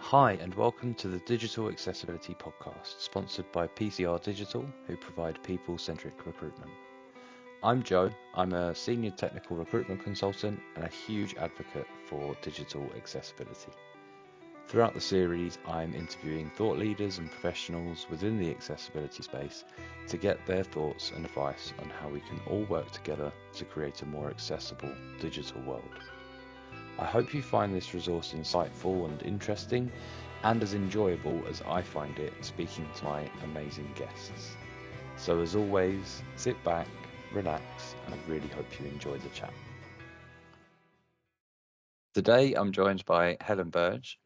Hi, and welcome to the Digital Accessibility Podcast, sponsored by PCR Digital, who provide people-centric recruitment. I'm Joe. I'm a senior technical recruitment consultant and a huge advocate for digital accessibility. Throughout the series, I'm interviewing thought leaders and professionals within the accessibility space to get their thoughts and advice on how we can all work together to create a more accessible digital world. I hope you find this resource insightful and interesting, and as enjoyable as I find it speaking to my amazing guests. So as always, sit back, relax, and I really hope you enjoy the chat. Today I'm joined by Helen Burge,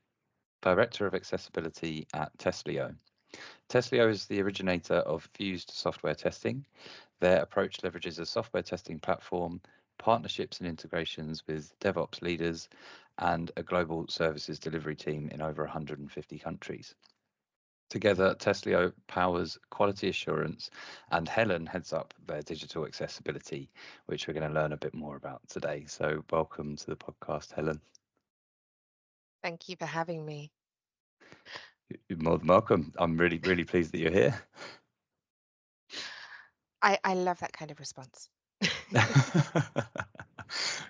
Director of Accessibility at Testlio. Testlio is the originator of fused software testing. Their approach leverages a software testing platform, partnerships and integrations with DevOps leaders, and a global services delivery team in over 150 countries. Together, Testlio powers quality assurance, and Helen heads up their digital accessibility, which we're going to learn a bit more about today. So welcome to the podcast, Helen. Thank you for having me. You're more than welcome. I'm really, really pleased that you're here. I love that kind of response.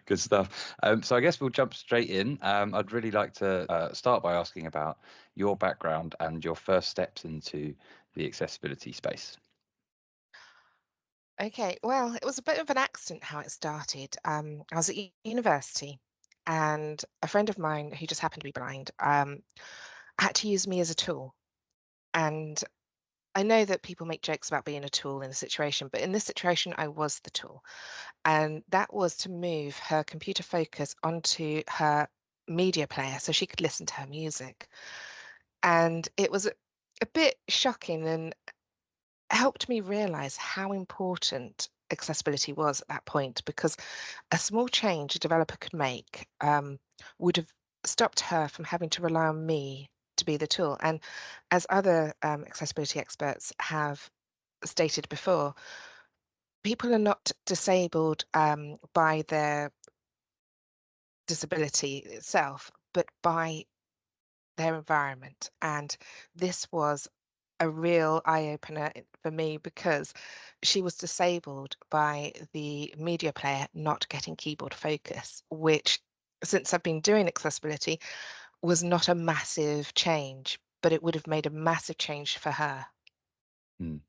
Good stuff. So I guess we'll jump straight in. I'd really like to start by asking about your background and your first steps into the accessibility space. Okay, well, it was a bit of an accident how it started. I was at university, and a friend of mine who just happened to be blind had to use me as a tool. And I know that people make jokes about being a tool in a situation, but in this situation, I was the tool. And that was to move her computer focus onto her media player so she could listen to her music. And it was a bit shocking and helped me realize how important accessibility was at that point because a small change a developer could make would have stopped her from having to rely on me to be the tool. And as other accessibility experts have stated before, people are not disabled by their disability itself, but by their environment. And this was a real eye opener for me because she was disabled by the media player not getting keyboard focus, which, since I've been doing accessibility, was not a massive change, but it would have made a massive change for her. Mm.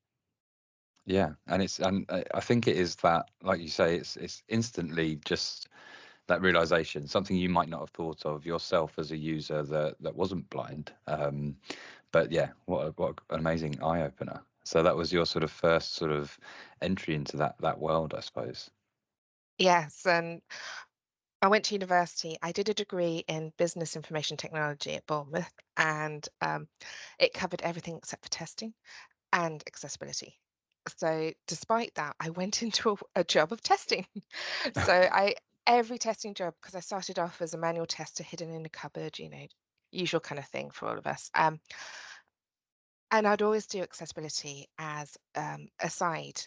Yeah, and I think it is that, like you say, it's instantly just that realization, something you might not have thought of yourself as a user that wasn't blind. But yeah, what an amazing eye opener. So that was your sort of first sort of entry into that world, I suppose. Yes, and I went to university. I did a degree in business information technology at Bournemouth, and it covered everything except for testing and accessibility. So despite that, I went into a job of testing. So every testing job, because I started off as a manual tester hidden in a cupboard, usual kind of thing for all of us. And I'd always do accessibility as a side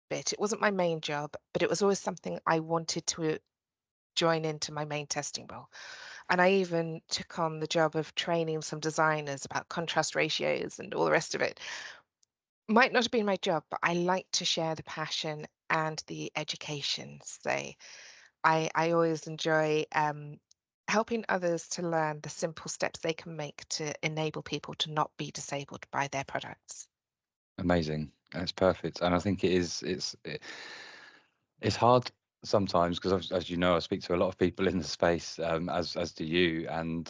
bit. It wasn't my main job, but it was always something I wanted to join into my main testing role. And I even took on the job of training some designers about contrast ratios and all the rest of it. Might not have been my job, but I like to share the passion and the education. So I always enjoy helping others to learn the simple steps they can make to enable people to not be disabled by their products. Amazing. It's perfect. And I think it's hard sometimes because, as you know, I speak to a lot of people in the space, as do you, and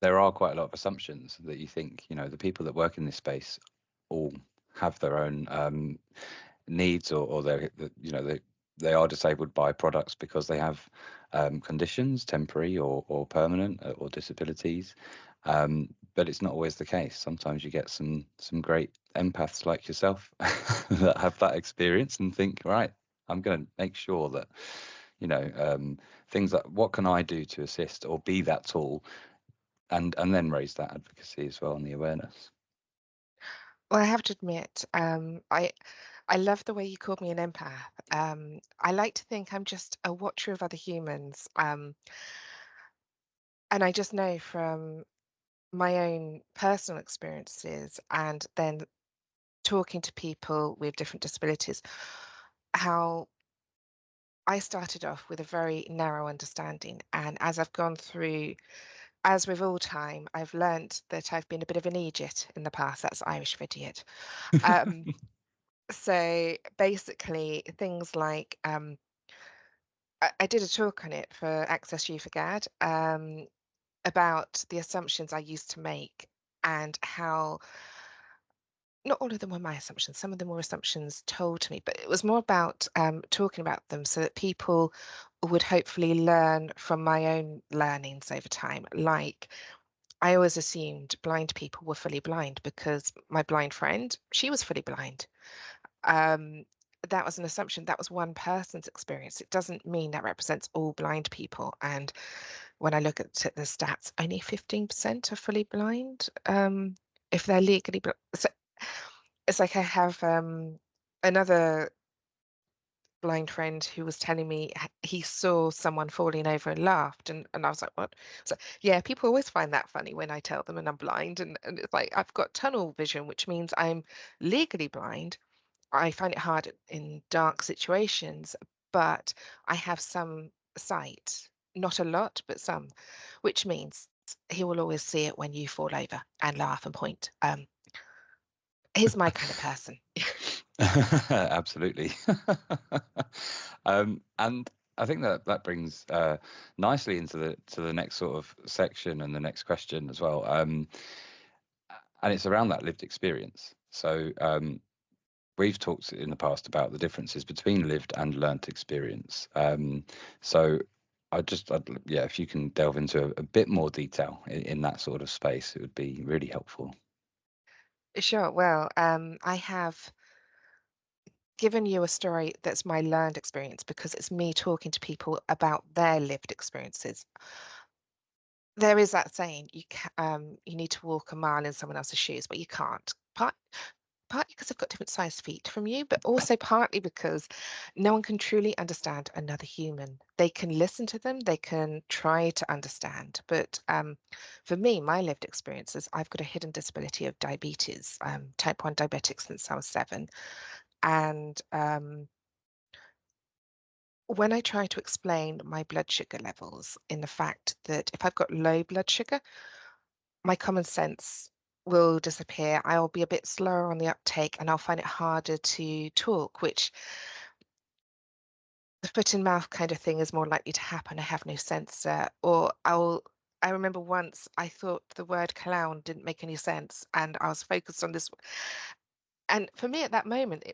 there are quite a lot of assumptions that you think, the people that work in this space all have their own needs, or they are disabled by products because they have conditions, temporary or permanent, or disabilities. But it's not always the case. Sometimes you get some great empaths like yourself that have that experience and think, right, I'm going to make sure that things like, what can I do to assist or be that tool, and then raise that advocacy as well and the awareness. Well, I have to admit, I love the way you called me an empath. I like to think I'm just a watcher of other humans. And I just know from my own personal experiences and then talking to people with different disabilities, how I started off with a very narrow understanding. And as I've gone through, as with all time, I've learnt that I've been a bit of an idiot in the past. That's Irish for idiot. Um, so basically, things like I did a talk on it for Access You for GAD about the assumptions I used to make and how not all of them were my assumptions. Some of them were assumptions told to me, but it was more about talking about them so that people would hopefully learn from my own learnings over time. Like, I always assumed blind people were fully blind because my blind friend, she was fully blind. Um, that was an assumption. That was one person's experience. It doesn't mean that represents all blind people. And when I look at the stats, only 15% are fully blind. If they're legally blind. So it's like I have another blind friend who was telling me he saw someone falling over and laughed, and I was like, what? So yeah, people always find that funny when I tell them and I'm blind, and it's like I've got tunnel vision, which means I'm legally blind. I find it hard in dark situations, but I have some sight, not a lot, but some, which means he will always see it when you fall over and laugh and point. He's my kind of person. Absolutely. And I think that that brings nicely into the next sort of section and the next question as well. And it's around that lived experience. So we've talked in the past about the differences between lived and learnt experience. So yeah, if you can delve into a bit more detail in that sort of space, it would be really helpful. Sure. Well, I have given you a story that's my learned experience because it's me talking to people about their lived experiences. There is that saying you need to walk a mile in someone else's shoes, but you can't. Partly because I've got different sized feet from you, but also partly because no one can truly understand another human. They can listen to them, they can try to understand. But for me, my lived experiences, I've got a hidden disability of diabetes, type 1 diabetic since I was 7. And when I try to explain my blood sugar levels, in the fact that if I've got low blood sugar, my common sense will disappear. I'll be a bit slower on the uptake and I'll find it harder to talk, which the foot and mouth kind of thing is more likely to happen. I have no sensor. I remember once I thought the word clown didn't make any sense and I was focused on this. And for me at that moment,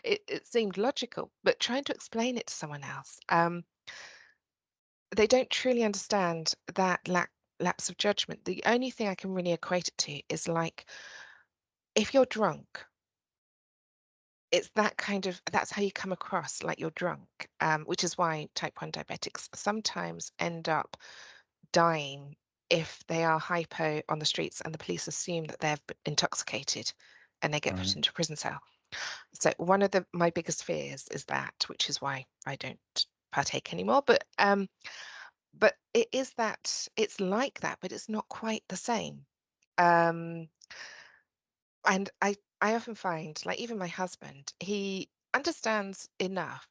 it seemed logical, but trying to explain it to someone else, they don't truly understand that lapse of judgment. The only thing I can really equate it to is like if you're drunk, it's that kind of that's how you come across like you're drunk, which is why type 1 diabetics sometimes end up dying if they are hypo on the streets and the police assume that they're intoxicated and they get put Right. into a prison cell. So one of my biggest fears is that, which is why I don't partake anymore. But it is that it's like that, but it's not quite the same. Um, and I often find, like even my husband, he understands enough,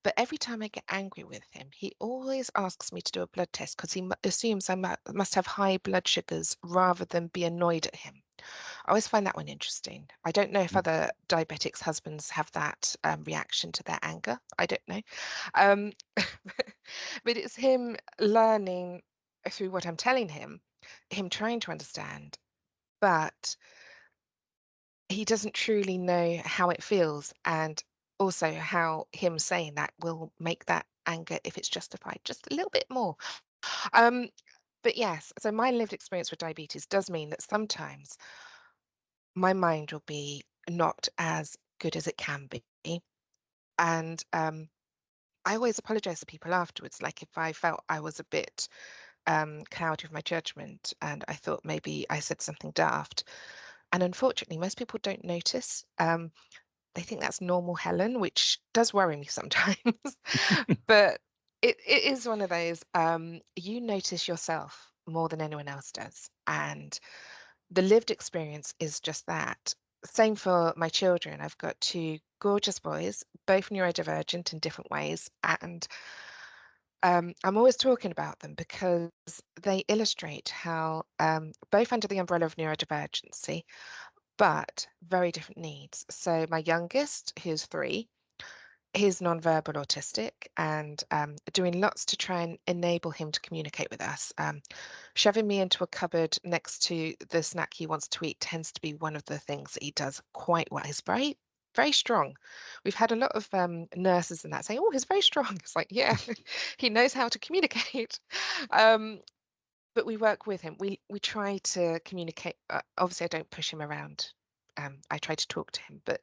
but every time I get angry with him, he always asks me to do a blood test because he assumes I must have high blood sugars rather than be annoyed at him. I always find that one interesting. I don't know if other diabetics' husbands have that reaction to their anger. I don't know. Um, but it's him learning through what I'm telling him trying to understand, but he doesn't truly know how it feels and also how him saying that will make that anger, if it's justified, just a little bit more. Um, but yes, so my lived experience with diabetes does mean that sometimes my mind will be not as good as it can be. And I always apologize to people afterwards. Like if I felt I was a bit cloudy with my judgment and I thought maybe I said something daft. And unfortunately, most people don't notice. They think that's normal Helen, which does worry me sometimes. But it is one of those, you notice yourself more than anyone else does. And the lived experience is just that. Same for my children. I've got two gorgeous boys, both neurodivergent in different ways. And I'm always talking about them because they illustrate how, both under the umbrella of neurodivergency, but very different needs. So my youngest, who's 3, he's nonverbal autistic, and doing lots to try and enable him to communicate with us. Shoving me into a cupboard next to the snack he wants to eat tends to be one of the things that he does quite well. He's very, very strong. We've had a lot of nurses and that saying, "Oh, he's very strong." It's like, yeah, he knows how to communicate. Um, but we work with him. We try to communicate. Obviously, I don't push him around. I try to talk to him, but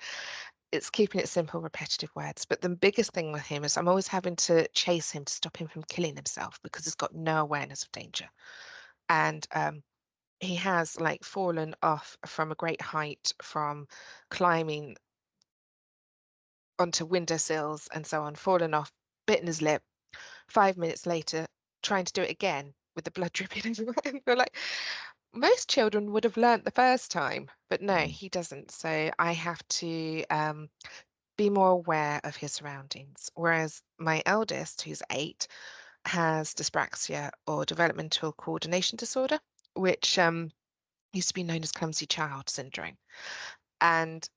it's keeping it simple, repetitive words. But the biggest thing with him is I'm always having to chase him to stop him from killing himself because he's got no awareness of danger. And he has like fallen off from a great height from climbing onto windowsills and so on, fallen off, bitten his lip. 5 minutes later, trying to do it again with the blood dripping everywhere. And you're like, most children would have learnt the first time, but no, Mm. he doesn't. So I have to be more aware of his surroundings. Whereas my eldest, who's 8, has dyspraxia or developmental coordination disorder, which used to be known as clumsy child syndrome. And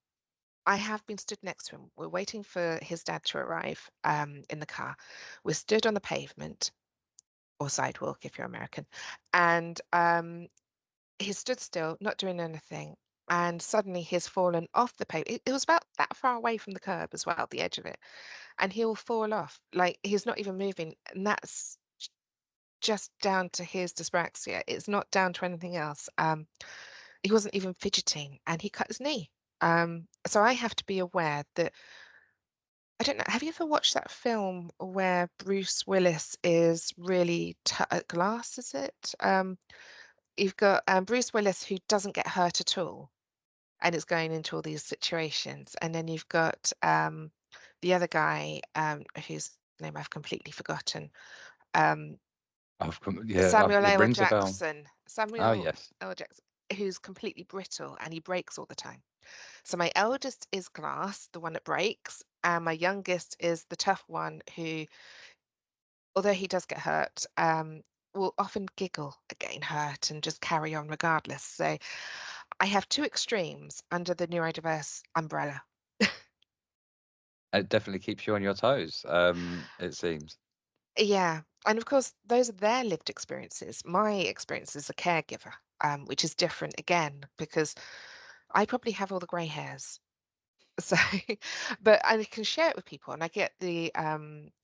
I have been stood next to him. We're waiting for his dad to arrive in the car. We're stood on the pavement or sidewalk if you're American, and he stood still, not doing anything. And suddenly he's fallen off the pavement. It was about that far away from the curb as well, the edge of it. And he'll fall off. Like he's not even moving. And that's just down to his dyspraxia. It's not down to anything else. He wasn't even fidgeting and he cut his knee. So I have to be aware that I don't know. Have you ever watched that film where Bruce Willis is really at glass? Is it? You've got Bruce Willis who doesn't get hurt at all and is going into all these situations, and then you've got the other guy whose name I've completely forgotten. Um, Yeah, Samuel it L. rings a bell. Jackson. Oh, Samuel yes. L. Jackson, who's completely brittle and he breaks all the time. So my eldest is glass, the one that breaks, and my youngest is the tough one who, although he does get hurt, will often giggle at getting hurt and just carry on regardless. So I have two extremes under the neurodiverse umbrella. It definitely keeps you on your toes, it seems. Yeah. And of course, those are their lived experiences. My experience as a caregiver, which is different again, because I probably have all the grey hairs. So, but I can share it with people, and I get the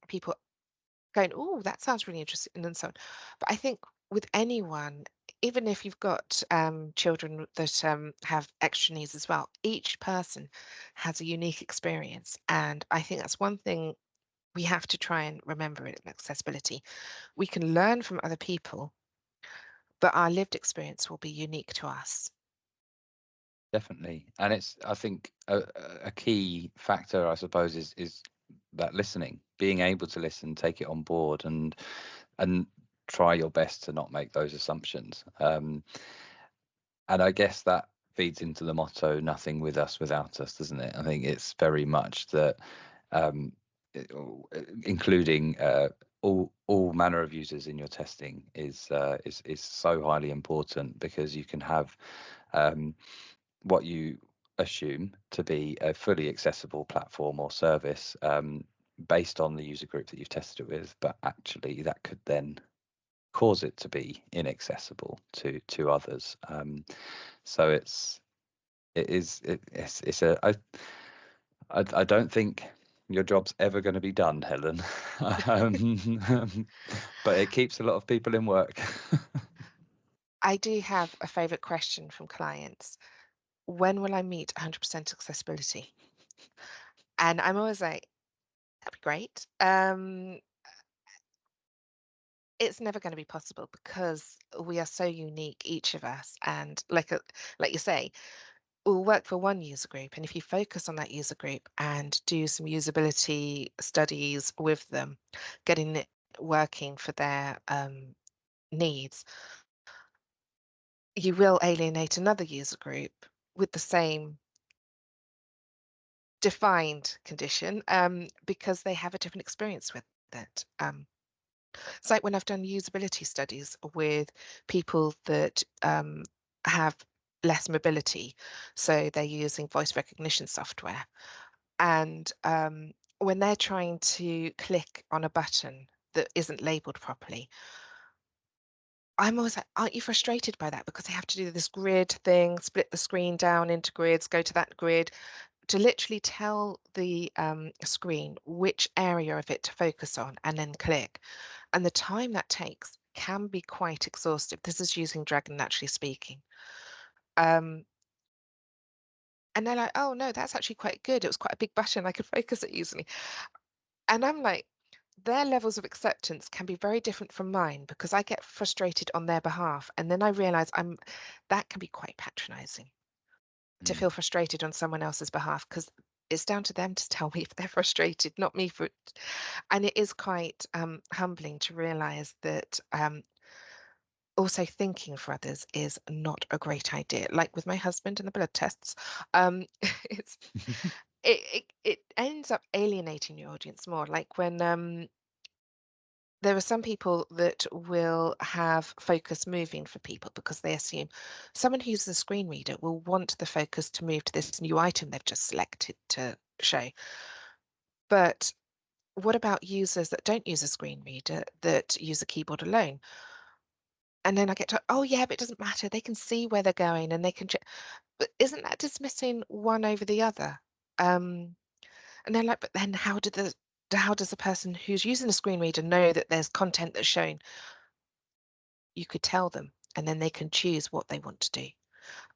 people going, "Oh, that sounds really interesting," and so on. But I think with anyone, even if you've got children that have extra needs as well, each person has a unique experience, and I think that's one thing we have to try and remember in accessibility. We can learn from other people, but our lived experience will be unique to us. Definitely. And it's, I think, a key factor, I suppose, is that listening, being able to listen, take it on board, and try your best to not make those assumptions. And I guess that feeds into the motto, nothing with us without us, doesn't it? I think it's very much that, um, including all manner of users in your testing is so highly important, because you can have what you assume to be a fully accessible platform or service, based on the user group that you've tested it with, but actually that could then cause it to be inaccessible to others. So it's a I don't think your job's ever going to be done, Helen. But it keeps a lot of people in work. I do have a favorite question from clients. When will I meet 100% accessibility? And I'm always like, that'd be great. It's never going to be possible because we are so unique, each of us. And like you say, we'll work for one user group. And if you focus on that user group and do some usability studies with them, getting it working for their needs, you will alienate another user group with the same defined condition, because they have a different experience with it. It's like when I've done usability studies with people that have less mobility, so they're using voice recognition software, and when they're trying to click on a button that isn't labeled properly, I'm always like, aren't you frustrated by that? Because they have to do this grid thing, split the screen down into grids, go to that grid to literally tell the screen which area of it to focus on and then click. And the time that takes can be quite exhaustive. This is using Dragon Naturally Speaking. Um, and they're like, oh no, that's actually quite good. It was quite a big button. I could focus it easily. And I'm like, their levels of acceptance can be very different from mine because I get frustrated on their behalf. And then I realize that can be quite patronizing to Mm. feel frustrated on someone else's behalf, because it's down to them to tell me if they're frustrated, not me for it. And it is quite humbling to realize that also thinking for others is not a great idea. Like with my husband and the blood tests, it's it ends up alienating your audience more. Like when there are some people that will have focus moving for people because they assume someone who uses a screen reader will want the focus to move to this new item they've just selected to show. But what about users that don't use a screen reader, that use a keyboard alone? And then I get to, oh yeah, but it doesn't matter. They can see where they're going and they can check. But isn't that dismissing one over the other? Um, and they're like, but then how does the person who's using a screen reader know that there's content that's shown? You could tell them, and then they can choose what they want to do.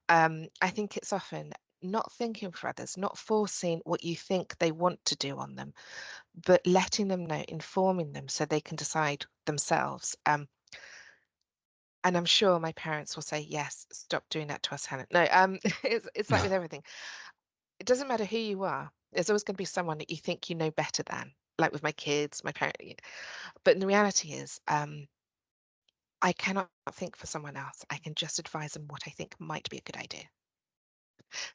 I think it's often not thinking for others, not forcing what you think they want to do on them, but letting them know, informing them so they can decide themselves. And I'm sure my parents will say, yes, stop doing that to us, Helen. No, it's like with everything. It doesn't matter who you are. There's always going to be someone that you think you know better than, like with my kids, my parents. But the reality is, I cannot think for someone else. I can just advise them what I think might be a good idea.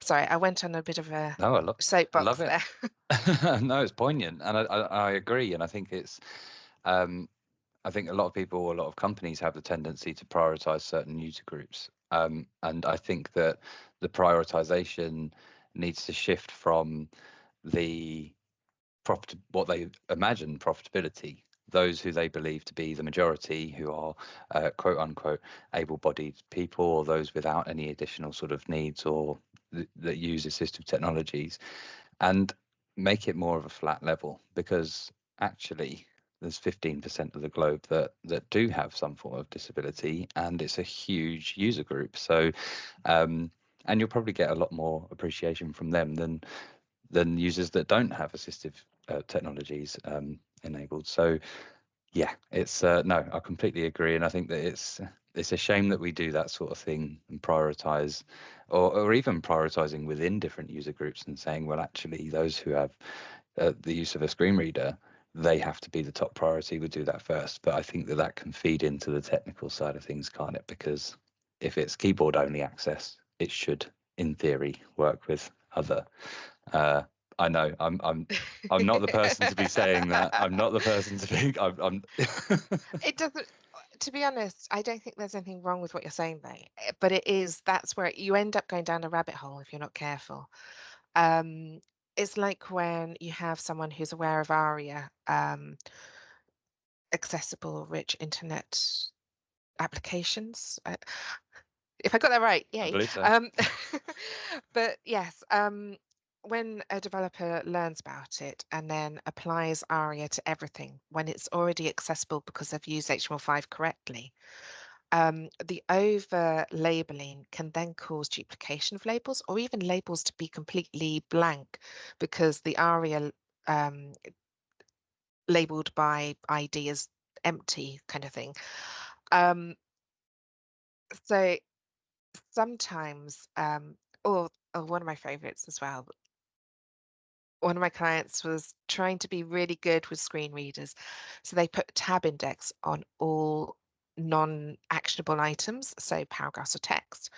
Sorry, I went on a bit of a No, I love soapbox it. there. No, it's poignant, and I agree, and I think it's um, I think a lot of people, a lot of companies have the tendency to prioritize certain user groups, and I think that the prioritization needs to shift from the what they imagine profitability, those who they believe to be the majority, who are quote unquote able-bodied people, or those without any additional sort of needs, or that use assistive technologies, and make it more of a flat level, because actually there's 15% of the globe that do have some form of disability, and it's a huge user group. So and you'll probably get a lot more appreciation from them than users that don't have assistive technologies enabled. So yeah, it's no, I completely agree, and I think that it's a shame that we do that sort of thing and prioritize, or even prioritizing within different user groups and saying, well, actually, those who have the use of a screen reader, they have to be the top priority. We do that first. But I think that that can feed into the technical side of things, can't it? Because if it's keyboard only access, it should, in theory, work with other. Uh, I know I'm not the person to be saying that. I'm not the person to be. I'm It doesn't, to be honest, I don't think there's anything wrong with what you're saying though. But that's where you end up going down a rabbit hole if you're not careful. Um, it's like when you have someone who's aware of ARIA, accessible rich internet applications. If I got that right, I yay. believe so. But yes, when a developer learns about it and then applies ARIA to everything when it's already accessible because they've used HTML5 correctly, the over labeling can then cause duplication of labels, or even labels to be completely blank because the ARIA um, labeled by ID as empty kind of thing. Um, so sometimes, or one of my favorites as well, one of my clients was trying to be really good with screen readers. So they put tab index on all non-actionable items, so paragraphs of text.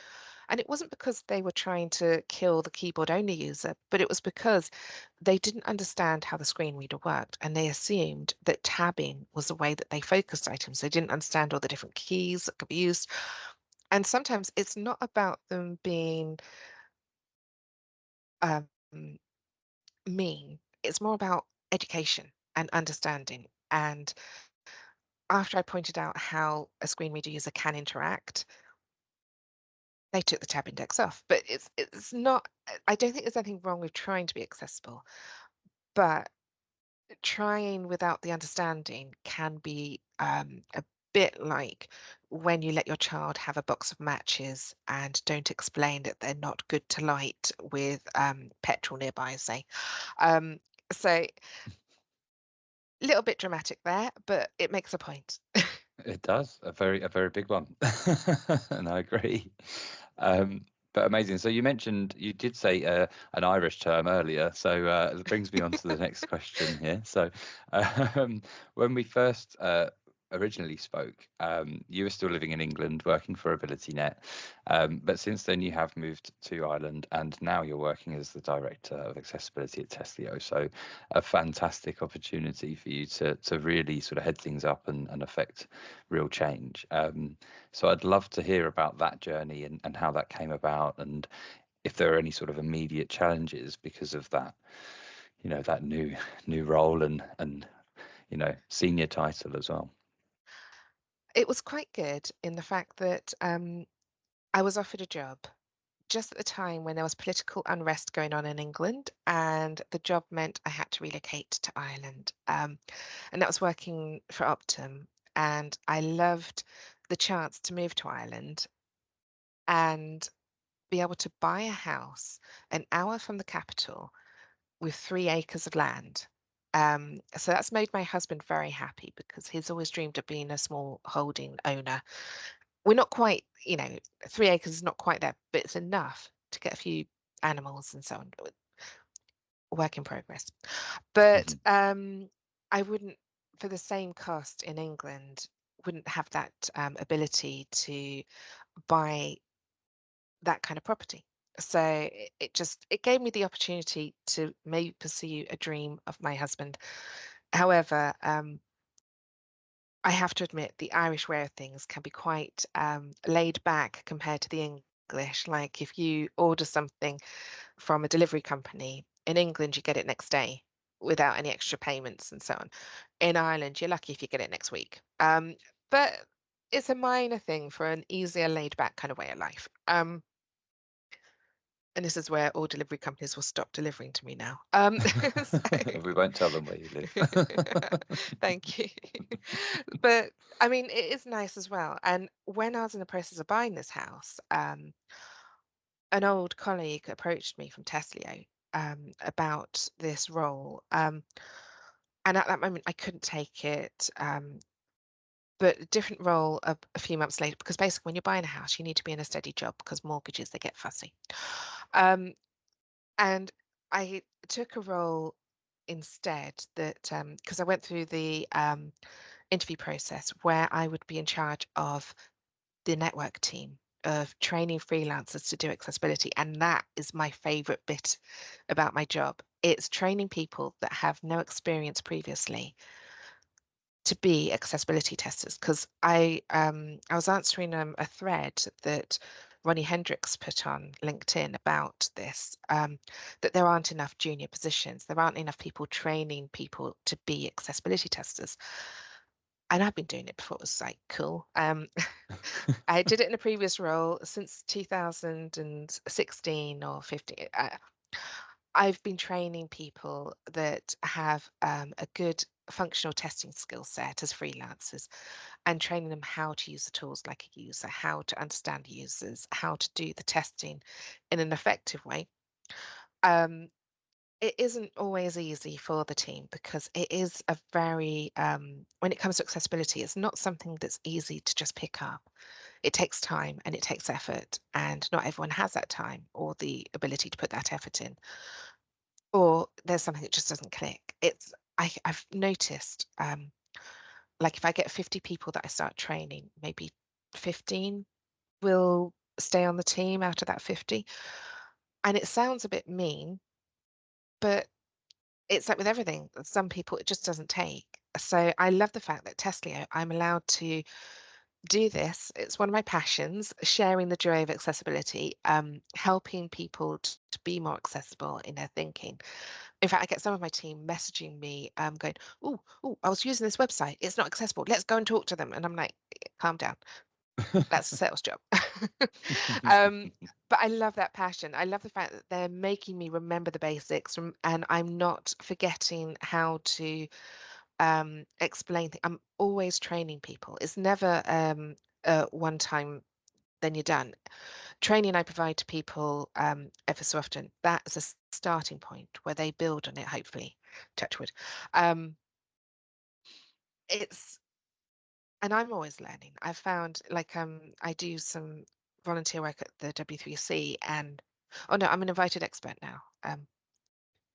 And it wasn't because they were trying to kill the keyboard only user, but it was because they didn't understand how the screen reader worked and they assumed that tabbing was the way that they focused items. They didn't understand all the different keys that could be used. And sometimes it's not about them being um, mean, it's more about education and understanding. And after I pointed out how a screen reader user can interact, they took the tab index off. But it's not, I don't think there's anything wrong with trying to be accessible, but trying without the understanding can be a bit like when you let your child have a box of matches and don't explain that they're not good to light with petrol nearby, say. Um, so a little bit dramatic there, but it makes a point. It does, a very big one, and I agree. Um, but amazing. So you did say an Irish term earlier, so it brings me on to the next question here. So um, when we first originally spoke, you were still living in England, working for AbilityNet, but since then you have moved to Ireland, and now you're working as the director of accessibility at Testlio. So a fantastic opportunity for you to really sort of head things up and affect real change. So I'd love to hear about that journey and how that came about, and if there are any sort of immediate challenges because of that, that new role and senior title as well. It was quite good in the fact that I was offered a job just at the time when there was political unrest going on in England, and the job meant I had to relocate to Ireland. And that was working for Optum. And I loved the chance to move to Ireland and be able to buy a house an hour from the capital with 3 acres of land. So that's made my husband very happy because he's always dreamed of being a small holding owner. We're not quite, 3 acres is not quite there, but it's enough to get a few animals and so on. Work in progress. But Mhm. I wouldn't, for the same cost in England, wouldn't have that ability to buy that kind of property. So it gave me the opportunity to maybe pursue a dream of my husband. However, I have to admit the Irish way of things can be quite laid back compared to the English. Like if you order something from a delivery company in England, you get it next day without any extra payments and so on. In Ireland, you're lucky if you get it next week. But it's a minor thing for an easier, laid back kind of way of life. And this is where all delivery companies will stop delivering to me now. So We won't tell them where you live. thank you. But I mean, it is nice as well. And when I was in the process of buying this house, an old colleague approached me from Testlio about this role. And at that moment, I couldn't take it. But a different role a few months later, because basically, when you're buying a house, you need to be in a steady job because mortgages, they get fussy. Um, and I took a role instead that because I went through the interview process where I would be in charge of the network team of training freelancers to do accessibility. And that is my favorite bit about my job. It's training people that have no experience previously to be accessibility testers. Because I was answering a thread that Ronnie Hendricks put on LinkedIn about this, that there aren't enough junior positions. There aren't enough people training people to be accessibility testers. And I've been doing it before. It was like cool. I did it in a previous role since 2016 or 15. I've been training people that have a good functional testing skill set as freelancers and training them how to use the tools like a user, how to understand users, how to do the testing in an effective way. Um, it isn't always easy for the team because it is a very, when it comes to accessibility, it's not something that's easy to just pick up. It takes time and it takes effort, and not everyone has that time or the ability to put that effort in, or there's something that just doesn't click. I've noticed like if I get 50 people that I start training, maybe 15 will stay on the team out of that 50. And it sounds a bit mean, but it's like with everything, some people it just doesn't take. So I love the fact that Testlio, I'm allowed to do this. It's one of my passions, sharing the joy of accessibility, helping people to be more accessible in their thinking. In fact, I get some of my team messaging me, going, "Oh, I was using this website. It's not accessible. Let's go and talk to them." And I'm like, "Calm down. That's a sales job." um, but I love that passion. I love the fact that they're making me remember the basics, and I'm not forgetting how to explain things. I'm always training people. It's never one time, then you're done. Training I provide to people ever so often, that's a starting point where they build on it, hopefully, touch wood. Um, it's, and I'm always learning. I've found like I do some volunteer work at the W3C, and oh no, I'm an invited expert now.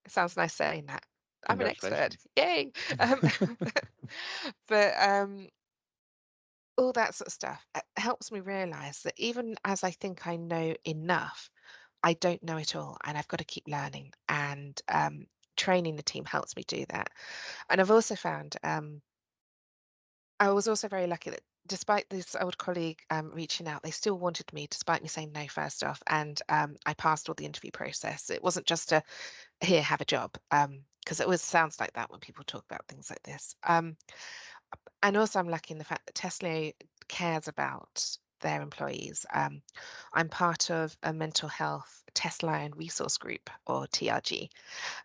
It sounds nice saying that. I'm an expert. Congratulations. Yay. Um, but all that sort of stuff helps me realize that even as I think I know enough, I don't know it all, and I've got to keep learning. And training the team helps me do that. And I've also found I was also very lucky that despite this old colleague reaching out, they still wanted me, despite me saying no first off. And I passed all the interview process. It wasn't just a here, have a job, because it always sounds like that when people talk about things like this. And also, I'm lucky in the fact that Tesla cares about their employees. I'm part of a mental health test line resource group, or TRG.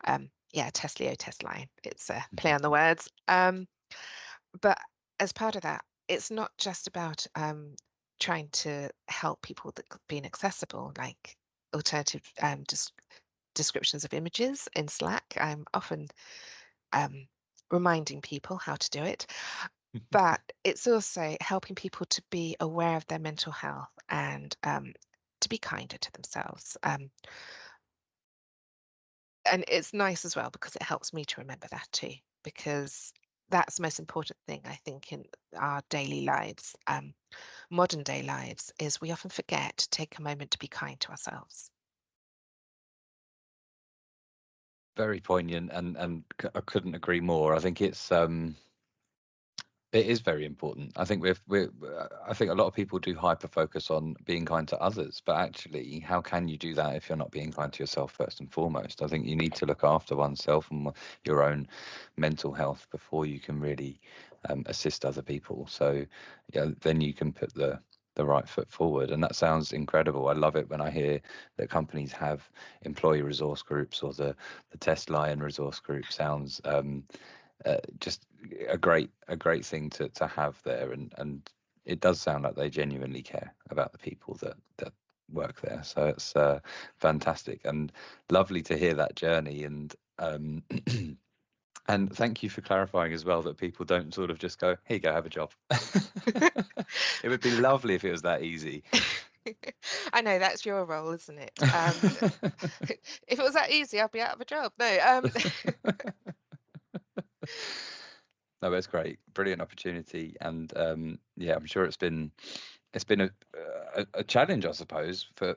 Yeah, Testlio test line. It's a play on the words. But as part of that, it's not just about trying to help people that being accessible, like alternative descriptions of images in Slack. I'm often um, reminding people how to do it, but it's also helping people to be aware of their mental health and to be kinder to themselves. And it's nice as well because it helps me to remember that too, because that's the most important thing I think in our daily lives, modern day lives, is we often forget to take a moment to be kind to ourselves. Very poignant, and I couldn't agree more. I think it is very important. I think I think a lot of people do hyper focus on being kind to others, but actually, how can you do that if you're not being kind to yourself first and foremost? I think you need to look after oneself and your own mental health before you can really assist other people. So, yeah, then you can put the right foot forward, and that sounds incredible. I love it when I hear that companies have employee resource groups, or the Test Lion resource group sounds just a great thing to have there, and it does sound like they genuinely care about the people that work there. So it's fantastic and lovely to hear that journey. And and thank you for clarifying as well that people don't sort of just go, "Here you go, have a job." It would be lovely if it was that easy. I know that's your role, isn't it? If it was that easy, I'd be out of a job. No, No, that's great, brilliant opportunity, and yeah, I'm sure it's been a challenge, I suppose, for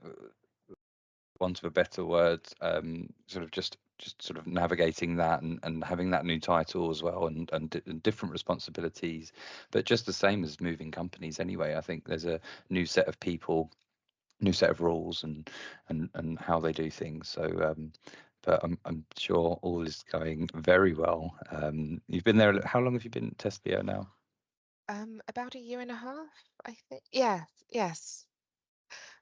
want of a better word, sort of just sort of navigating that, and having that new title as well, and different responsibilities, but just the same as moving companies anyway. I think there's a new set of people, new set of rules, and how they do things. So but I'm sure all is going very well. You've been there, how long have you been at Testlio now? about a year and a half, I think. Yeah, yes.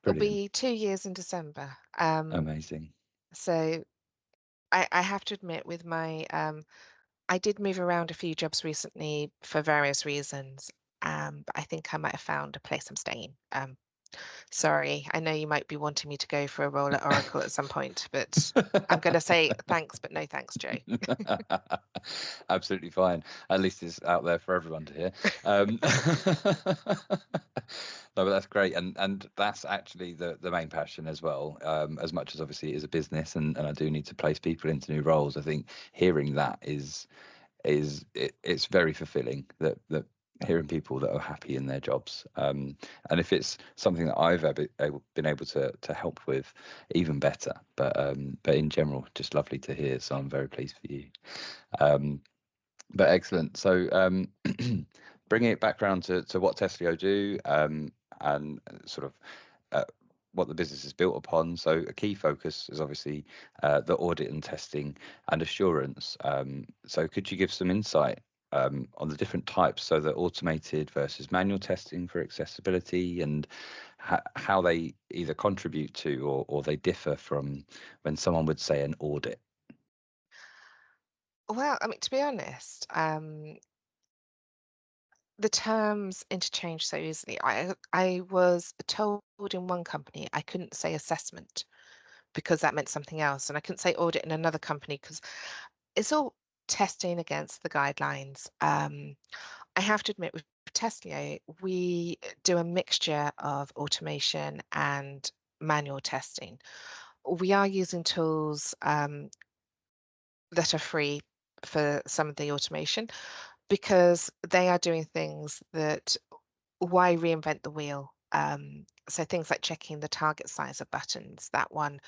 It'll Brilliant. be 2 years in December. Amazing. So I have to admit, with my I did move around a few jobs recently for various reasons. But I think I might have found a place I'm staying. Sorry, I know you might be wanting me to go for a role at Oracle at some point, but I'm going to say thanks, but no thanks, Joe. Absolutely fine. At least it's out there for everyone to hear. No, but that's great, and that's actually the main passion as well. As much as obviously it is a business, and I do need to place people into new roles. I think hearing that it's very fulfilling that hearing people that are happy in their jobs. And if it's something that I've been able to help with, even better. But in general, just lovely to hear. So I'm very pleased for you. But excellent. So bringing it back around to what Testlio do, and sort of what the business is built upon. So a key focus is obviously the audit and testing and assurance. So could you give some insight on the different types, so the automated versus manual testing for accessibility, and how they either contribute to or they differ from when someone would say an audit? Well, I mean, to be honest, the terms interchange so easily. I was told in one company I couldn't say assessment because that meant something else, and I couldn't say audit in another company because it's all testing against the guidelines. I have to admit, with Testlio, we do a mixture of automation and manual testing. We are using tools that are free for some of the automation because they are doing things that, why reinvent the wheel? So things like checking the target size of buttons, that one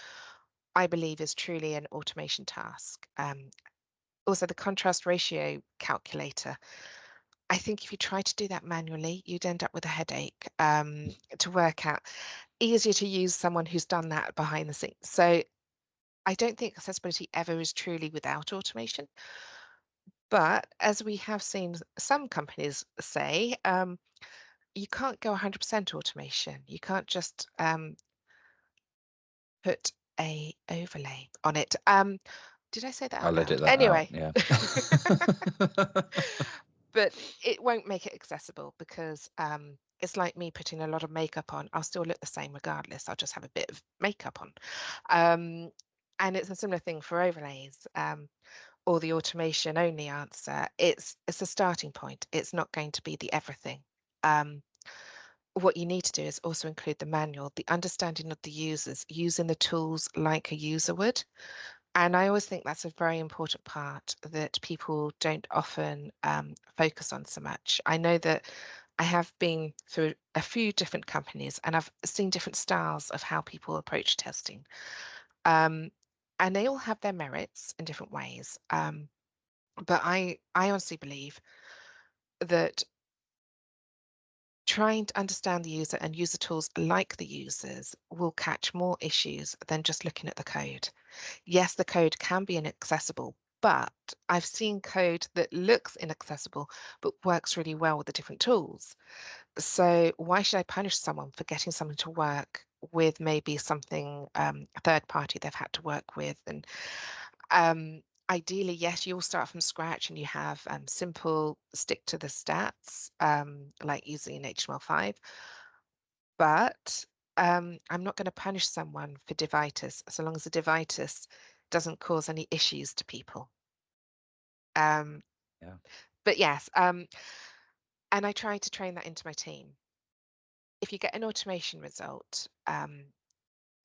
I believe is truly an automation task. Also, the contrast ratio calculator. I think if you try to do that manually, you'd end up with a headache to work out. Easier to use someone who's done that behind the scenes. So I don't think accessibility ever is truly without automation. But as we have seen some companies say, you can't go 100% automation. You can't just put a overlay on it. Did I say that out I'll edit loud? that out. Anyway, Yeah. but it won't make it accessible because it's like me putting a lot of makeup on. I'll still look the same regardless. I'll just have a bit of makeup on. And it's a similar thing for overlays, or the automation only answer. It's a starting point. It's not going to be the everything. Um, what you need to do is also include the manual, the understanding of the users, using the tools like a user would. And I always think that's a very important part that people don't often focus on so much. I know that I have been through a few different companies and I've seen different styles of how people approach testing. Um, and they all have their merits in different ways. But I honestly believe that trying to understand the user and user tools like the users will catch more issues than just looking at the code. Yes, the code can be inaccessible, but I've seen code that looks inaccessible but works really well with the different tools. So why should I punish someone for getting something to work with maybe something third party they've had to work with? And ideally, yes, you'll start from scratch and you have simple stick to the stats, like using HTML5. But I'm not going to punish someone for devitis so long as the devitis doesn't cause any issues to people. Um, Yeah. but yes, and I try to train that into my team. If you get an automation result,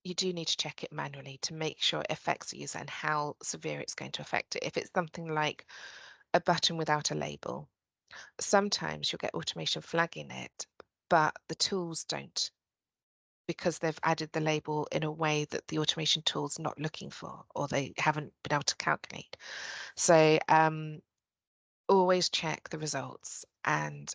you do need to check it manually to make sure it affects the user and how severe it's going to affect it. If it's something like a button without a label, sometimes you'll get automation flagging it, but the tools don't because they've added the label in a way that the automation tool's not looking for or they haven't been able to calculate. So always check the results and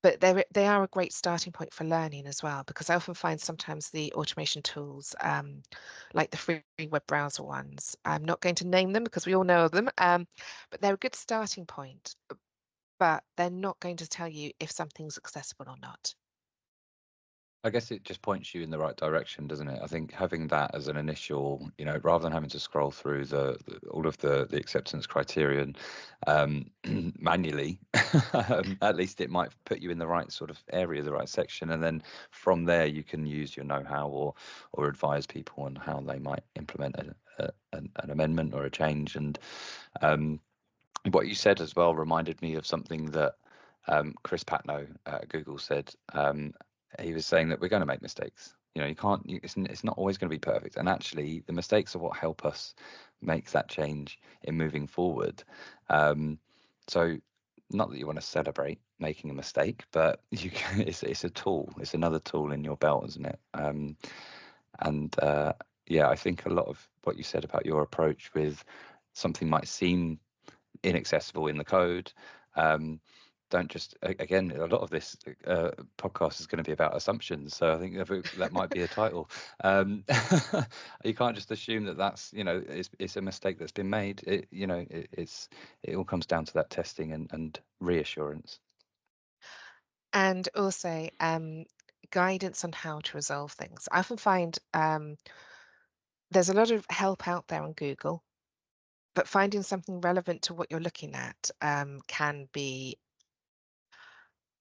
but they are a great starting point for learning as well, because I often find sometimes the automation tools, like the free web browser ones, I'm not going to name them because we all know of them, but they're a good starting point, but they're not going to tell you if something's accessible or not. I guess it just points you in the right direction, doesn't it? I think having that as an initial, rather than having to scroll through all of the acceptance criterion manually, at least it might put you in the right sort of area, the right section, and then from there you can use your know-how or advise people on how they might implement an amendment or a change. And what you said as well reminded me of something that Chris Patno at Google said. He was saying that we're going to make mistakes. You can't. It's not always going to be perfect, and actually, the mistakes are what help us make that change in moving forward. Um, so, not that you want to celebrate making a mistake, but you can, it's a tool. It's another tool in your belt, isn't it? And yeah, I think a lot of what you said about your approach with something might seem inaccessible in the code. Um, don't just again, a lot of this podcast is going to be about assumptions, so I think that might be a title. You can't just assume that that's, it's a mistake that's been made. It all comes down to that testing and reassurance. And also guidance on how to resolve things. I often find there's a lot of help out there on Google, but finding something relevant to what you're looking at can be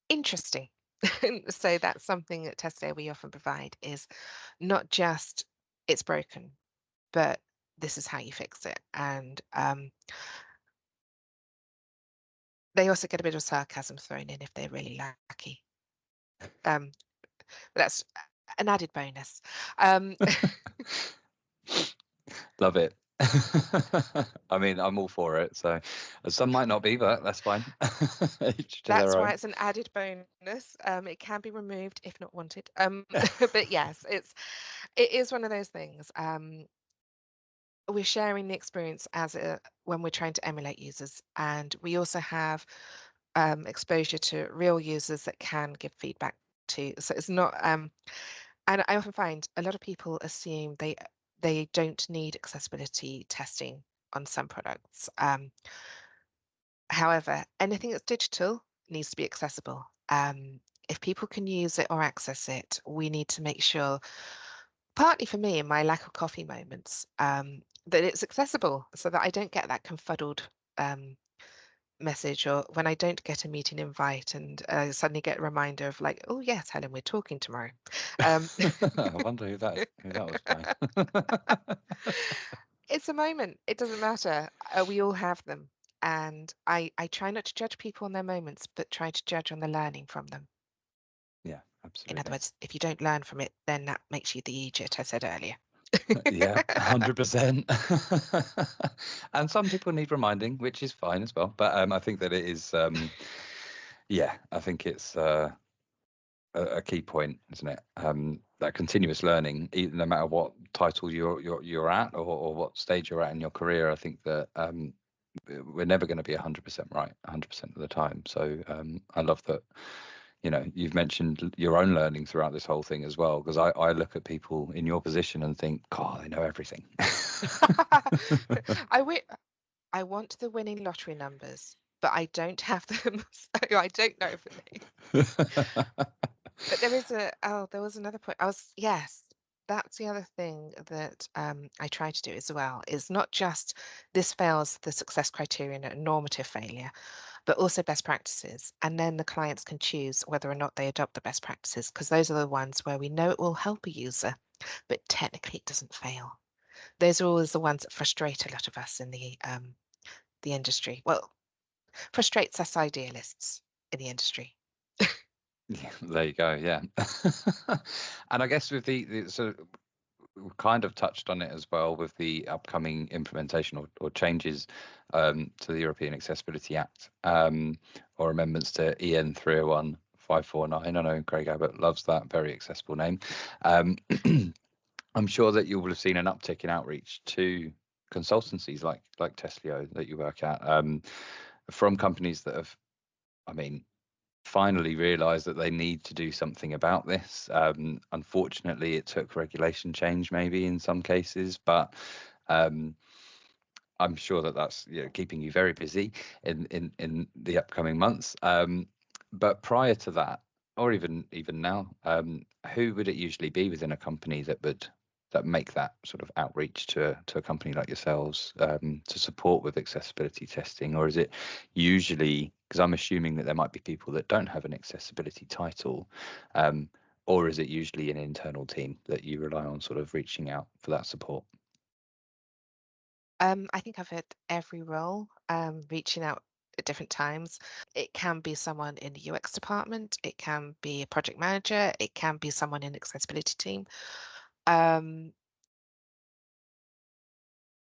interesting. So that's something that Testlio we often provide is not just it's broken, but this is how you fix it. And they also get a bit of sarcasm thrown in if they're really lucky. Um, but that's an added bonus. Um, Love it. I mean, I'm all for it. So some might not be, but that's fine. Each to that's their why own. it's an added bonus. It can be removed if not wanted. But yes, it is one of those things. We're sharing the experience when we're trying to emulate users, and we also have exposure to real users that can give feedback to. So it's not. And I often find a lot of people assume they don't need accessibility testing on some products. However, anything that's digital needs to be accessible. If people can use it or access it, we need to make sure, partly for me in my lack of coffee moments, that it's accessible so that I don't get that confuddled message, or when I don't get a meeting invite and suddenly get a reminder of like, oh yes, Helen, we're talking tomorrow. Um, I wonder who that was by. it's a moment. It doesn't matter. We all have them. And I try not to judge people on their moments, but try to judge on the learning from them. Yeah, In other absolutely. words, if you don't learn from it, then that makes you the idiot I said earlier. Yeah, 100%. And some people need reminding, which is fine as well. But I think that it is, yeah, I think it's a key point, isn't it? That continuous learning, no matter what title you're at, or what stage you're at in your career. I think that we're never going to be 100% right 100% of the time. So I love that, you've mentioned your own learning throughout this whole thing as well, because I look at people in your position and think, God, they know everything. I wi- I want the winning lottery numbers, but I don't have them, so I don't know everything. But there was another point. Yes, that's the other thing that I try to do as well, is not just this fails the success criterion and normative failure, but also best practices. And then the clients can choose whether or not they adopt the best practices, because those are the ones where we know it will help a user, but technically it doesn't fail. Those are always the ones that frustrate a lot of us in the industry. Well, frustrates us idealists in the industry. Yeah, there you go. Yeah. And I guess with so we've kind of touched on it as well with the upcoming implementation or changes to the European Accessibility Act, or amendments to EN 301 549. I know Craig Abbott loves that very accessible name. Um, I'm sure that you will have seen an uptick in outreach to consultancies like Testlio that you work at, from companies that have, I mean, finally realised that they need to do something about this. Unfortunately, it took regulation change maybe in some cases, but um, I'm sure that that's, keeping you very busy in the upcoming months. But prior to that, or even now, who would it usually be within a company that make that sort of outreach to a company like yourselves, to support with accessibility testing? Or is it usually, because I'm assuming that there might be people that don't have an accessibility title, or is it usually an internal team that you rely on sort of reaching out for that support? I think I've had every role, reaching out. at different times. It can be someone in the UX department, it can be a project manager, it can be someone in the accessibility team. Um,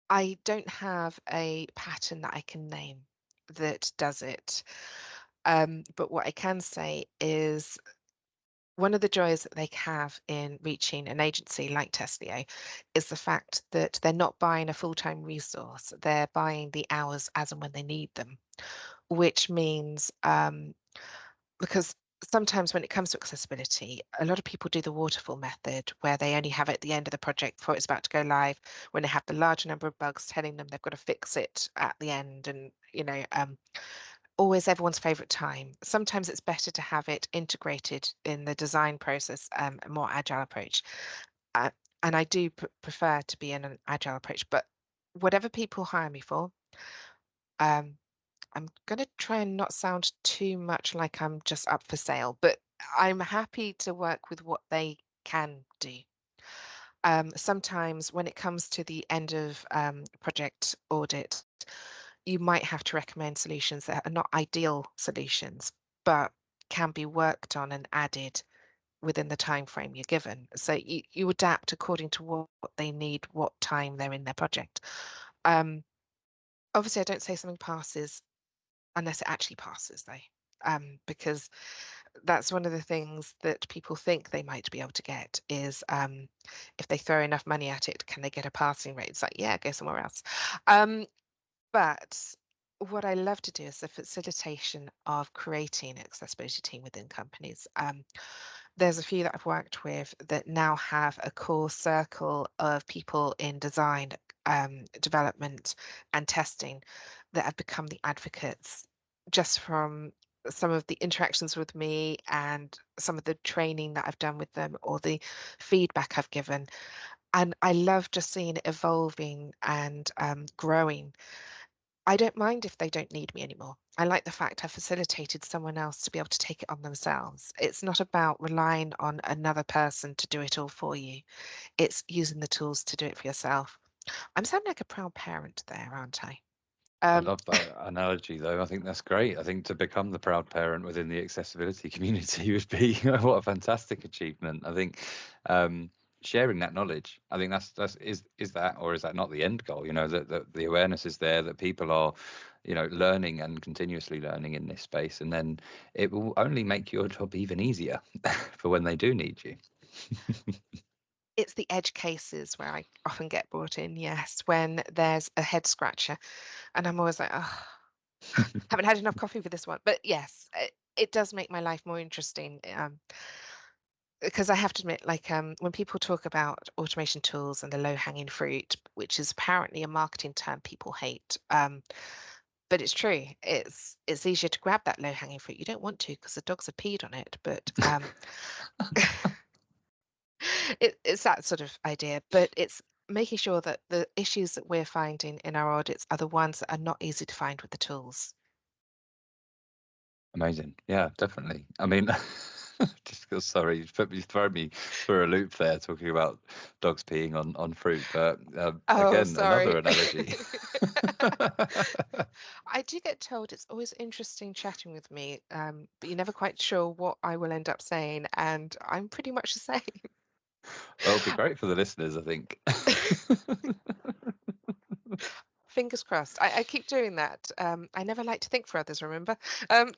I don't have a pattern that I can name that does it. But what I can say is one of the joys that they have in reaching an agency like Testlio is the fact that they're not buying a full-time resource, they're buying the hours as and when they need them, which means because sometimes when it comes to accessibility, a lot of people do the waterfall method where they only have it at the end of the project before it's about to go live, when they have the large number of bugs telling them they've got to fix it at the end, and always everyone's favorite time. Sometimes it's better to have it integrated in the design process, a more agile approach. Uh, and I do prefer to be in an agile approach, but whatever people hire me for, um, I'm going to try and not sound too much like I'm just up for sale, but I'm happy to work with what they can do. Sometimes when it comes to the end of project audit, you might have to recommend solutions that are not ideal solutions, but can be worked on and added within the time frame you're given. So you adapt according to what they need, what time they're in their project. Um, Obviously, I don't say something passes unless it actually passes, though, because that's one of the things that people think they might be able to get is if they throw enough money at it, can they get a passing rate? It's like, yeah, go somewhere else. But what I love to do is the facilitation of creating an accessibility team within companies. There's a few that I've worked with that now have a core circle of people in design, development, and testing that have become the advocates just from some of the interactions with me and some of the training that I've done with them or the feedback I've given. And I love just seeing it evolving and growing. I don't mind if they don't need me anymore. I like the fact I facilitated someone else to be able to take it on themselves. It's not about relying on another person to do it all for you. It's using the tools to do it for yourself. I'm sounding like a proud parent there, aren't I? I Um, love that analogy, though. I think that's great. I think to become the proud parent within the accessibility community would be what a fantastic achievement. I think sharing that knowledge, I think that's is that, or is that not the end goal? That the awareness is there, that people are, learning and continuously learning in this space, and then it will only make your job even easier for when they do need you. it's the edge cases where I often get brought in, yes, when there's a head scratcher, and I'm always like, oh, haven't had enough coffee for this one. But yes, it does make my life more interesting. Because I have to admit, like when people talk about automation tools and the low-hanging fruit, which is apparently a marketing term people hate, but it's true. It's easier to grab that low-hanging fruit. You don't want to because the dogs have peed on it, but it's that sort of idea. But it's making sure that the issues that we're finding in our audits are the ones that are not easy to find with the tools. Amazing. Yeah, definitely. I mean, just feel sorry, you throw me for a loop there talking about dogs peeing on fruit, but Oh, again, sorry. another analogy. I do get told it's always interesting chatting with me, but you're never quite sure what I will end up saying, and I'm pretty much the same. Well, it'll be great for the listeners, I think. Fingers crossed. I keep doing that. I never like to think for others, remember? Um,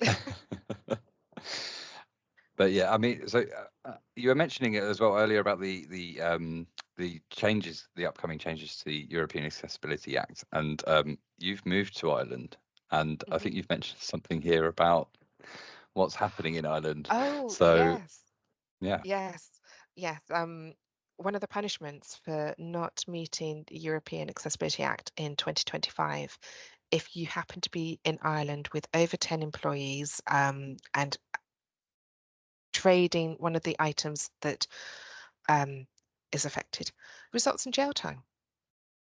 But yeah, I mean, so you were mentioning it as well earlier about the changes, the upcoming changes to the European Accessibility Act, and you've moved to Ireland, and I mhm. think you've mentioned something here about what's happening in Ireland. Oh, So yes, yeah, yes, yes. One of the punishments for not meeting the European Accessibility Act in 2025, if you happen to be in Ireland with over 10 employees, and trading one of the items that um, is affected results in jail time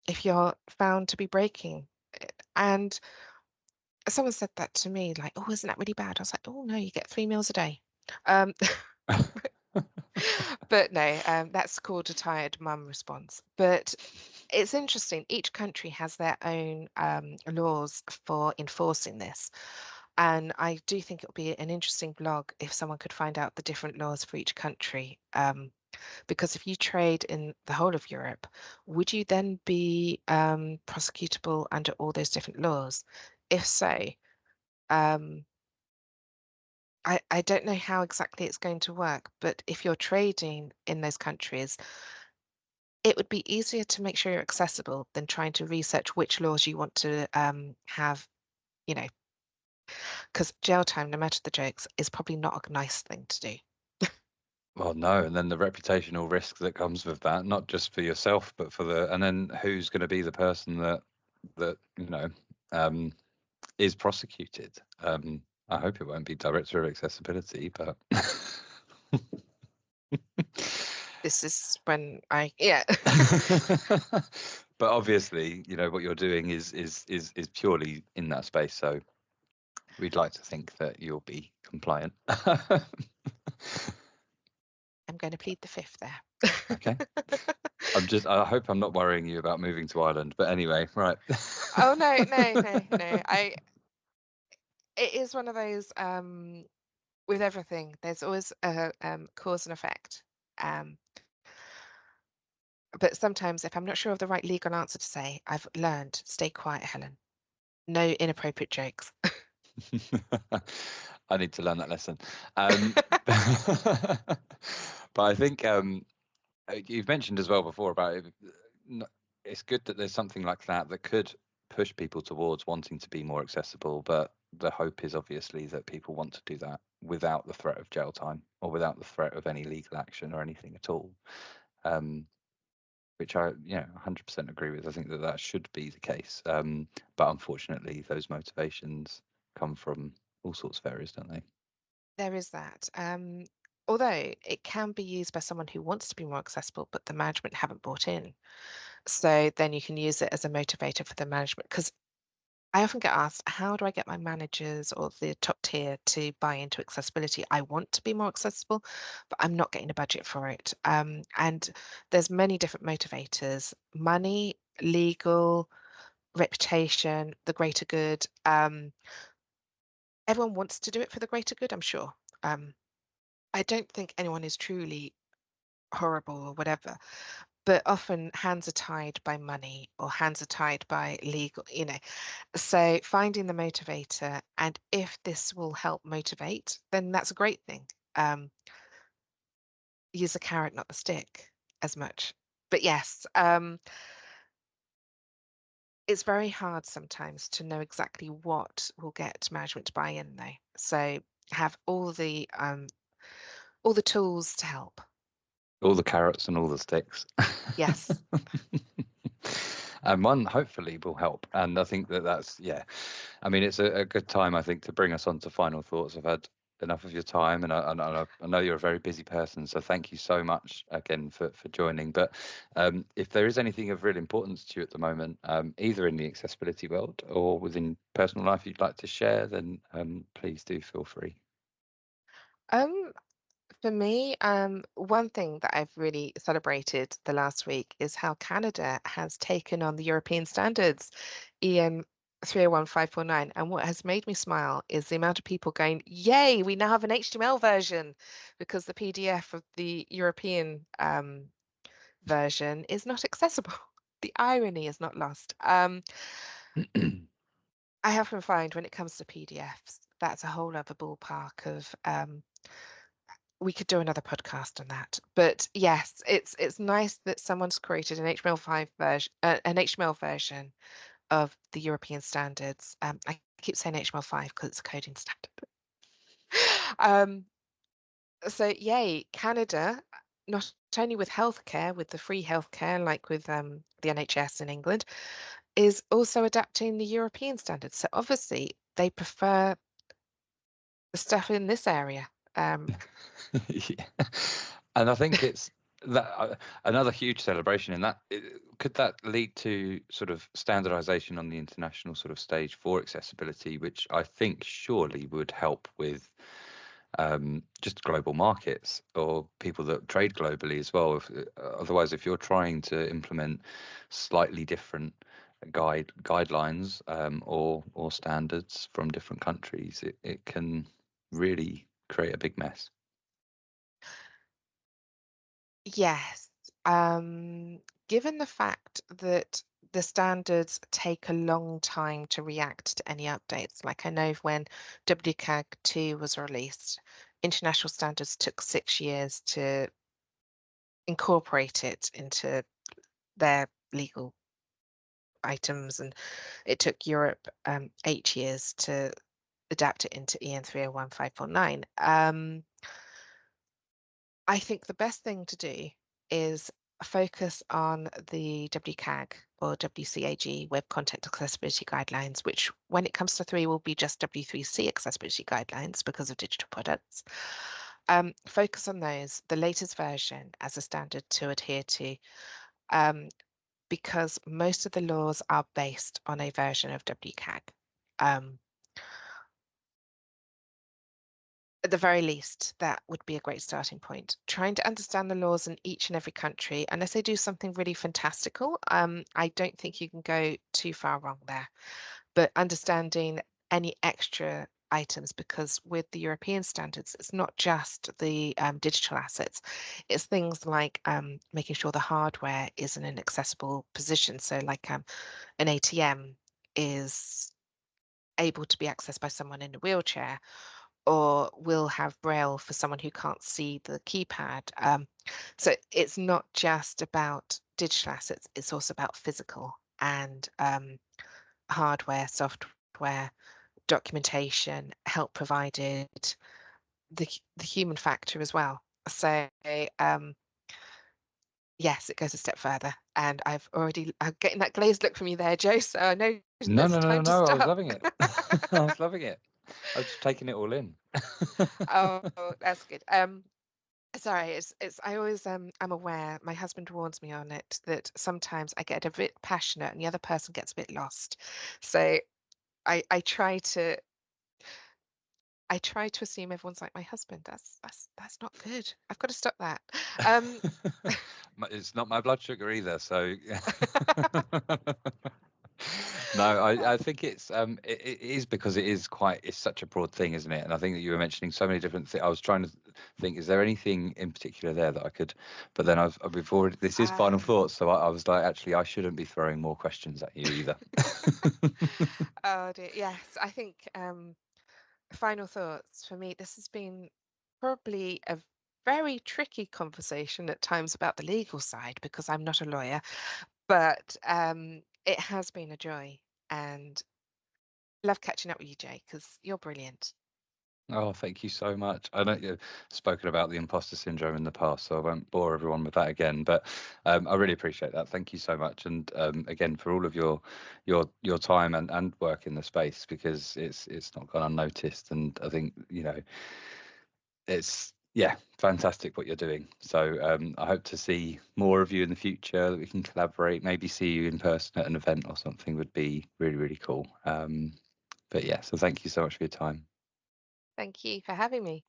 if you're found to be breaking it. And someone said that to me, like, oh, isn't that really bad? I was like, oh, no, you get 3 meals a day. Um, but no, that's called a tired mum response. But it's interesting. Each country has their own laws for enforcing this. And I do think it would be an interesting blog if someone could find out the different laws for each country. Because if you trade in the whole of Europe, would you then be prosecutable under all those different laws? If so, um, I don't know how exactly it's going to work, but if you're trading in those countries, it would be easier to make sure you're accessible than trying to research which laws you want to have, you know, because jail time, no matter the jokes, is probably not a nice thing to do. Well, no, and then the reputational risk that comes with that, not just for yourself, but for and then who's going to be the person that um, is prosecuted? I hope it won't be director of accessibility, but This is when I, yeah. but obviously, what you're doing is purely in that space. So we'd like to think that you'll be compliant. I'm going to plead the fifth there. Okay. I hope I'm not worrying you about moving to Ireland, but anyway, right. Oh no, no, no, no. It is one of those with everything. There's always a cause and effect. Um, but sometimes if I'm not sure of the right legal answer to say, I've learned stay quiet, Helen. No inappropriate jokes. I need to learn that lesson. But I think you've mentioned as well before about it, it's good that there's something like that that could push people towards wanting to be more accessible, but the hope is obviously that people want to do that without the threat of jail time or without the threat of any legal action or anything at all. Which I 100% agree with. I think that should be the case. But unfortunately, those motivations come from all sorts of areas, don't they? There is that. Although it can be used by someone who wants to be more accessible, but the management haven't bought in. So then you can use it as a motivator for the management. Because I often get asked, how do I get my managers or the top tier to buy into accessibility? I want to be more accessible, but I'm not getting a budget for it. And there's many different motivators: money, legal, reputation, the greater good. Everyone wants to do it for the greater good, I'm sure. Um, I don't think anyone is truly horrible or whatever, but often hands are tied by money or hands are tied by legal. So finding the motivator, and if this will help motivate, then that's a great thing. Use the carrot, not the stick, as much. But yes, it's very hard sometimes to know exactly what will get management to buy in, though. So have all the tools to help. All the carrots and all the sticks. Yes. And one hopefully will help. And I think that's, yeah. I mean, it's a good time, I think, to bring us on to final thoughts. I've had enough of your time, and I know you're a very busy person, so thank you so much again for joining. But if there is anything of real importance to you at the moment, either in the accessibility world or within personal life you'd like to share, then please do feel free. Um, For me, one thing that I've really celebrated the last week is how Canada has taken on the European standards, EN 301549. And what has made me smile is the amount of people going, Yay, we now have an HTML version, because the PDF of the European version is not accessible. The irony is not lost. I often find when it comes to PDFs, that's a whole other ballpark of we could do another podcast on that. But yes, it's nice that someone's created an HTML5 version, an HTML version of the European standards. I keep saying HTML5 because it's a coding standard. Um, so yay, Canada, not only with healthcare, with the free healthcare, like with the NHS in England, is also adapting the European standards. So obviously they prefer the stuff in this area. Yeah. And I think it's that another huge celebration in that. Could that lead to sort of standardization on the international sort of stage for accessibility, which I think surely would help with just global markets or people that trade globally as well. Otherwise, if you're trying to implement slightly different guidelines or standards from different countries, it can really create a big mess. Yes. Given the fact that the standards take a long time to react to any updates, like I know when WCAG 2 was released, international standards took 6 years to incorporate it into their legal items, and it took Europe 8 years to adapt it into EN 301549. I think the best thing to do is focus on the WCAG or WCAG Web Content Accessibility Guidelines, which when it comes to 3 will be just W3C accessibility guidelines because of digital products. Focus on those, the latest version as a standard to adhere to, because most of the laws are based on a version of WCAG. At the very least, that would be a great starting point. Trying to understand the laws in each and every country, unless they do something really fantastical, I don't think you can go too far wrong there. But understanding any extra items, because with the European standards, it's not just the digital assets, it's things like making sure the hardware is in an accessible position. So like an ATM is able to be accessed by someone in a wheelchair, or will have Braille for someone who can't see the keypad. So it's not just about digital assets, it's also about physical and hardware, software, documentation, help provided, the human factor as well. So yes, it goes a step further. And I'm getting that glazed look from you there, Joe. So I know there's time to No, I was stop. loving it. I was loving it. I was just taking it all in. Oh, that's good. Sorry, it's I always I'm aware, my husband warns me on it, that sometimes I get a bit passionate and the other person gets a bit lost. So I try to assume everyone's like my husband. That's not good. I've got to stop that. Um It's not my blood sugar either, so no, I think it is because it's such a broad thing, isn't it? And I think that you were mentioning so many different things. I was trying to think, is there anything in particular there that I could, but then we've already, this is final uh, thoughts, so I was like, actually, I shouldn't be throwing more questions at you either. oh dear. Yes, I think final thoughts for me, this has been probably a very tricky conversation at times about the legal side because I'm not a lawyer, but it has been a joy and love catching up with you, Jay, because you're brilliant. Oh, thank you so much. I know you've spoken about the imposter syndrome in the past, so I won't bore everyone with that again. But I really appreciate that. Thank you so much, and again for all of your time and work in the space, because it's not gone unnoticed. And I think it's fantastic what you're doing. So I hope to see more of you in the future, that we can collaborate. Maybe see you in person at an event or something would be really, really cool. But yeah, so thank you so much for your time. Thank you for having me.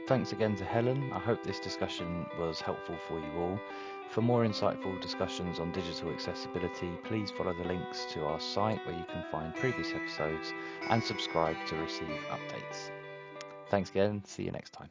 Thanks again to Helen. I hope this discussion was helpful for you all. For more insightful discussions on digital accessibility, please follow the links to our site where you can find previous episodes and subscribe to receive updates. Thanks again. See you next time.